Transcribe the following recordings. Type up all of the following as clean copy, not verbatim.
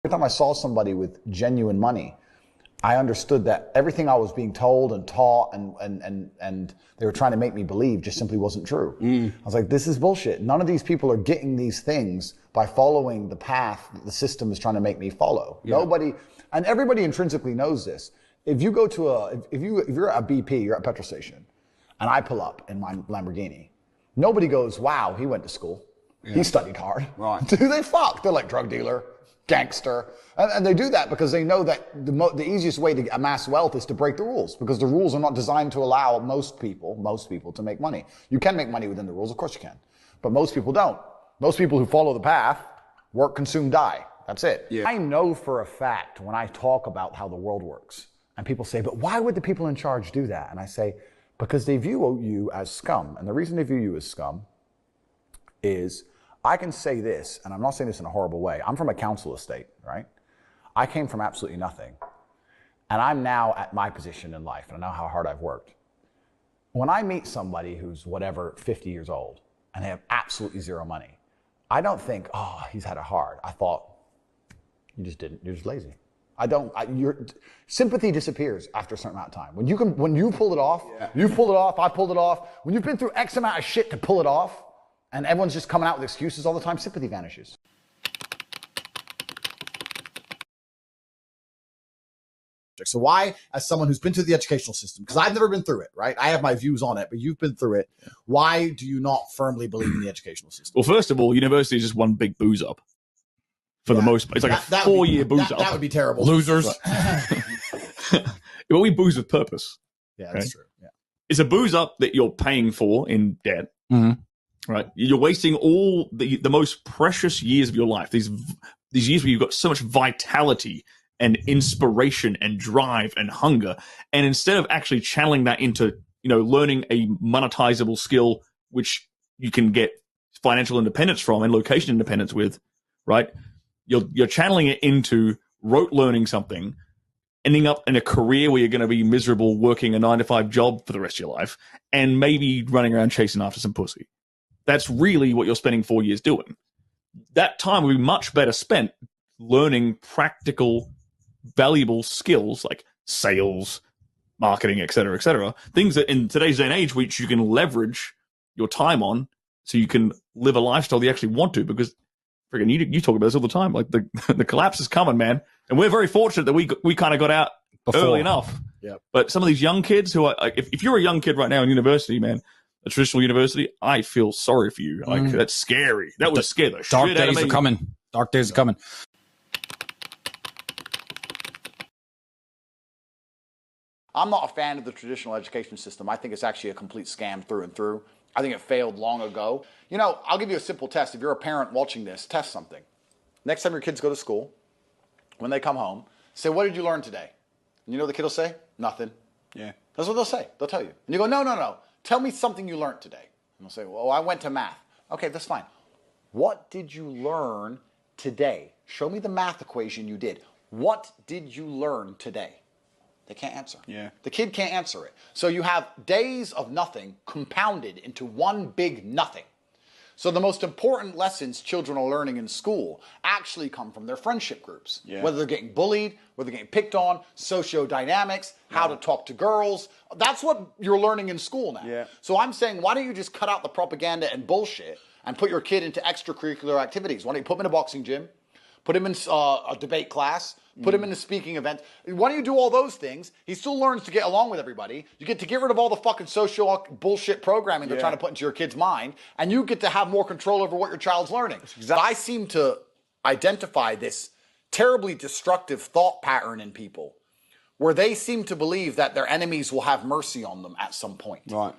Every time I saw somebody with genuine money, I understood that everything I was being told and taught and they were trying to make me believe just simply wasn't true. I was like, this is bullshit. None of these people are getting these things by following the path that the system is trying to make me follow. Yeah. Nobody, and everybody intrinsically knows this. If you go to if you're at a BP, you're at a petrol station, and I pull up in my Lamborghini, nobody goes, wow, he went to school. Yeah. He studied hard. Right. Do they fuck? They're like drug dealer, gangster. And they do that because they know that the easiest way to amass wealth is to break the rules, because the rules are not designed to allow most people to make money. You can make money within the rules, of course you can, but most people don't. Most people who follow the path work, consume, die. That's it. Yeah. I know for a fact when I talk about how the world works, and people say, but why would the people in charge do that? And I say, because they view you as scum. And the reason they view you as scum is, I can say this, and I'm not saying this in a horrible way. I'm from a council estate, right? I came from absolutely nothing. And I'm now at my position in life, and I know how hard I've worked. When I meet somebody who's whatever, 50 years old, and they have absolutely zero money, I don't think, oh, he's had it hard. I thought, you just didn't, you're just lazy. Your sympathy disappears after a certain amount of time. When you pull it off, yeah. You've pulled it off, I pulled it off. When you've been through X amount of shit to pull it off, and everyone's just coming out with excuses all the time, sympathy vanishes. So why, as someone who's been through the educational system, because I've never been through it, right? I have my views on it, but you've been through it. Yeah. Why do you not firmly believe in the educational system? Well, first of all, university is just one big booze up. For the most part. It's like a 4-year booze up. That would be terrible. Losers. Well, we booze with purpose. Yeah, that's true. Yeah. It's a booze up that you're paying for in debt. Mm-hmm. Right? You're wasting all the most precious years of your life. These years where you've got so much vitality and inspiration and drive and hunger. And instead of actually channeling that into, learning a monetizable skill, which you can get financial independence from and location independence with, right? You're channeling it into rote learning something, ending up in a career where you're going to be miserable working a 9-to-5 job for the rest of your life, and maybe running around chasing after some pussy. That's really what you're spending 4 years doing. That time would be much better spent learning practical, valuable skills like sales, marketing, et cetera, things that in today's day and age, which you can leverage your time on so you can live a lifestyle you actually want to, because friggin' you talk about this all the time. Like the collapse is coming, man. And we're very fortunate that we kind of got out early enough. Yeah. But some of these young kids who are, if you're a young kid right now in university, man, a traditional university, I feel sorry for you. Like, that's scary. That would scare the shit out of me. Dark days are coming. Dark days are coming. I'm not a fan of the traditional education system. I think it's actually a complete scam through and through. I think it failed long ago. I'll give you a simple test. If you're a parent watching this, test something. Next time your kids go to school, when they come home, say, what did you learn today? And you know what the kid will say? Nothing. Yeah. That's what they'll say. They'll tell you. And you go, no. Tell me something you learned today. And they'll say, well, I went to math. Okay, that's fine. What did you learn today? Show me the math equation you did. What did you learn today? They can't answer. Yeah. The kid can't answer it. So you have days of nothing compounded into one big nothing. So the most important lessons children are learning in school actually come from their friendship groups. Yeah. Whether they're getting bullied, whether they're getting picked on, sociodynamics, how to talk to girls. That's what you're learning in school now. Yeah. So I'm saying, why don't you just cut out the propaganda and bullshit and put your kid into extracurricular activities? Why don't you put him in a boxing gym? Put him in a debate class. Put him in a speaking event. Why don't you do all those things? He still learns to get along with everybody. You get to get rid of all the fucking social bullshit programming they're trying to put into your kid's mind, and you get to have more control over what your child's learning. I seem to identify this terribly destructive thought pattern in people where they seem to believe that their enemies will have mercy on them at some point. Right.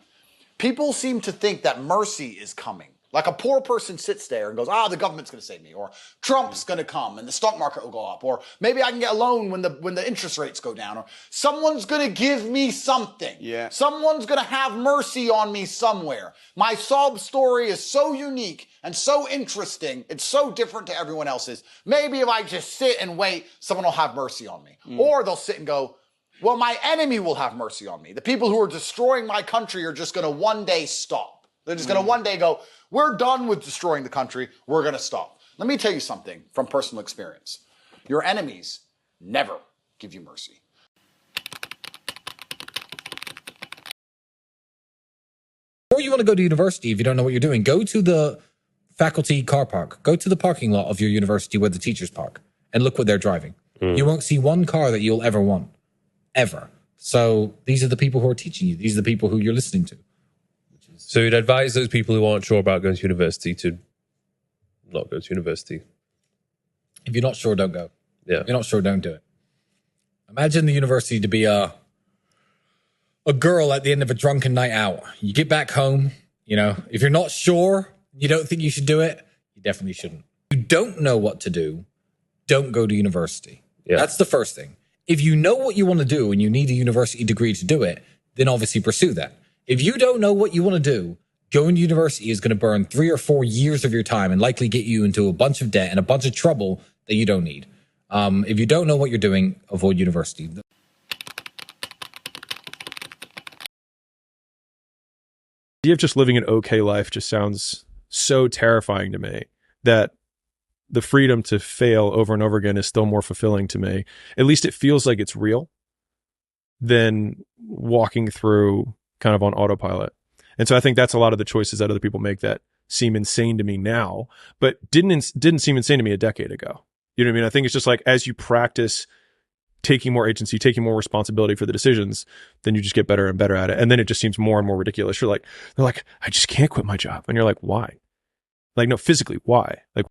People seem to think that mercy is coming. Like a poor person sits there and goes, the government's going to save me, or Trump's going to come and the stock market will go up, or maybe I can get a loan when the interest rates go down, or someone's going to give me something. Yeah. Someone's going to have mercy on me somewhere. My sob story is so unique and so interesting. It's so different to everyone else's. Maybe if I just sit and wait, someone will have mercy on me. Or they'll sit and go, well, my enemy will have mercy on me. The people who are destroying my country are just going to one day stop. They're just going to one day go, we're done with destroying the country. We're going to stop. Let me tell you something from personal experience. Your enemies never give you mercy. Or you want to go to university if you don't know what you're doing, go to the faculty car park. Go to the parking lot of your university where the teachers park and look what they're driving. You won't see one car that you'll ever want. Ever. So these are the people who are teaching you. These are the people who you're listening to. So you'd advise those people who aren't sure about going to university to not go to university. If you're not sure, don't go. Yeah. If you're not sure, don't do it. Imagine the university to be a girl at the end of a drunken night out. You get back home, you know, if you're not sure, you don't think you should do it, you definitely shouldn't. If you don't know what to do, don't go to university. Yeah. That's the first thing. If you know what you want to do and you need a university degree to do it, then obviously pursue that. If you don't know what you want to do, going to university is going to burn 3 or 4 years of your time and likely get you into a bunch of debt and a bunch of trouble that you don't need. If you don't know what you're doing, avoid university. The idea of just living an okay life just sounds so terrifying to me that the freedom to fail over and over again is still more fulfilling to me. At least it feels like it's real than walking through kind of on autopilot. And so I think that's a lot of the choices that other people make that seem insane to me now, but didn't seem insane to me a decade ago. You know what I mean? I think it's just like, as you practice taking more agency, taking more responsibility for the decisions, then you just get better and better at it. And then it just seems more and more ridiculous. They're like, I just can't quit my job. And you're like, why? Like, no, physically, why? Like,